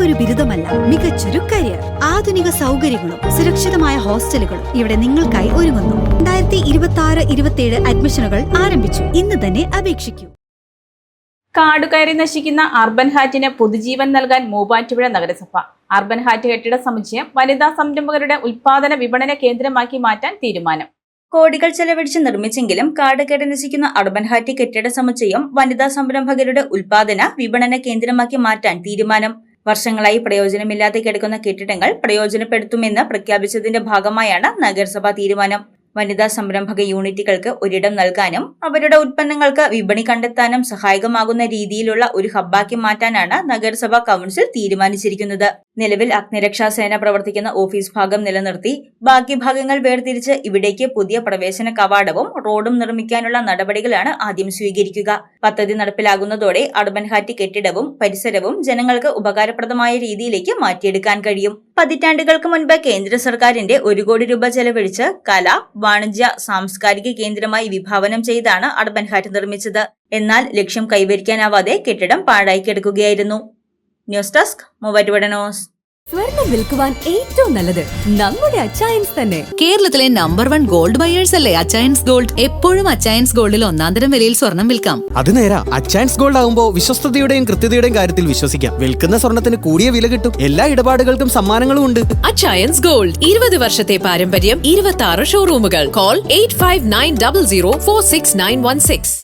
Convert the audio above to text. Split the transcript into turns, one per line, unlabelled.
വെറുമൊരു ബിരുദമല്ല, മികച്ചൊരു കരിയർ. ആധുനിക സൗകര്യങ്ങളും സുരക്ഷിതമായ ഹോസ്റ്റലുകളും ഇവിടെ നിങ്ങൾക്കായി ഒരുങ്ങുന്നു. 2026-27 അഡ്മിഷനുകൾ ആരംഭിച്ചു. ഇന്ന് തന്നെ അപേക്ഷിക്കൂ.
കാടുകയറി നശിക്കുന്ന അർബൻ ഹാറ്റിന് പുതുജീവൻ നൽകാൻ മൂവാറ്റുപുഴ നഗരസഭ. അർബൻ ഹാറ്റ് കെട്ടിട സമുച്ചയം വനിതാ സംരംഭകരുടെ ഉൽപാദന വിപണന കേന്ദ്രമാക്കി മാറ്റാൻ തീരുമാനം.
കോടികൾ ചെലവഴിച്ച് നിർമ്മിച്ചെങ്കിലും കാടുകയറി നശിക്കുന്ന അർബൻ ഹാറ്റ് കെട്ടിട സമുച്ചയം വനിതാ സംരംഭകരുടെ ഉൽപാദന വിപണന കേന്ദ്രമാക്കി മാറ്റാൻ തീരുമാനം. വർഷങ്ങളായി പ്രയോജനമില്ലാതെ കിടക്കുന്ന കെട്ടിടങ്ങൾ പ്രയോജനപ്പെടുത്തുമെന്ന് പ്രഖ്യാപിച്ചതിന്റെ ഭാഗമായാണ് നഗരസഭാ തീരുമാനം. വനിതാ സംരംഭക യൂണിറ്റുകൾക്ക് ഒരിടം നൽകാനും അവരുടെ ഉൽപ്പന്നങ്ങൾക്ക് വിപണി കണ്ടെത്താനും സഹായകമാകുന്ന രീതിയിലുള്ള ഒരു ഹബ്ബാക്കി മാറ്റാനാണ് നഗരസഭാ കൌൺസിൽ തീരുമാനിച്ചിരിക്കുന്നത്. നിലവിൽ അഗ്നിരക്ഷാസേന പ്രവർത്തിക്കുന്ന ഓഫീസ് ഭാഗം നിലനിർത്തി ബാക്കി ഭാഗങ്ങൾ വേർതിരിച്ച് ഇവിടേക്ക് പുതിയ പ്രവേശന കവാടവും റോഡും നിർമ്മിക്കാനുള്ള നടപടികളാണ് ആദ്യം സ്വീകരിക്കുക. പദ്ധതി നടപ്പിലാകുന്നതോടെ അർബൻ ഹാറ്റ് കെട്ടിടവും പരിസരവും ജനങ്ങൾക്ക് ഉപകാരപ്രദമായ രീതിയിലേക്ക് മാറ്റിയെടുക്കാൻ കഴിയും. പതിറ്റാണ്ടുകൾക്ക് മുൻപ് കേന്ദ്ര സർക്കാരിന്റെ 1 കോടി രൂപ ചെലവഴിച്ച് കല, വാണിജ്യ, സാംസ്കാരിക കേന്ദ്രമായി വിഭാവനം ചെയ്താണ് അർബൻ ഹാറ്റ് നിർമ്മിച്ചത്. എന്നാൽ ലക്ഷ്യം കൈവരിക്കാനാവാതെ കെട്ടിടം പാഴായി കിടക്കുകയായിരുന്നു. News desk Muvattupuzha news.
സ്വർണം വിൽക്കുവാൻ ഏറ്റവും നല്ലത് നമ്മുടെ അച്ചയൻസ് തന്നെ.
കേരളത്തിലെ നമ്പർ 1 ഗോൾഡ് ബയേഴ്സ് അല്ലേ അച്ചയൻസ് ഗോൾഡ്. എപ്പോഴും അച്ചയൻസ് ഗോൾഡിൽ ഒന്നാന്തരം വിലയിൽ സ്വർണം വിൽക്കാം.
അത് നേരാ. അച്ചയൻസ് ഗോൾഡ് ആകുമ്പോൾ വിശ്വസ്തതയുടെയും കൃത്യതയുടെയും കാര്യത്തിൽ വിശ്വസിക്കാം. വിൽക്കുന്ന സ്വർണത്തിന് കൂടിയ വില കിട്ടും. എല്ലാ ഇടപാടുകൾക്കും സമ്മാനങ്ങളും ഉണ്ട്.
അച്ചയൻസ് ഗോൾഡ് 20 വർഷത്തെ പാരമ്പര്യം, 26 ഷോറൂമുകൾ. കോൾ 8590046916.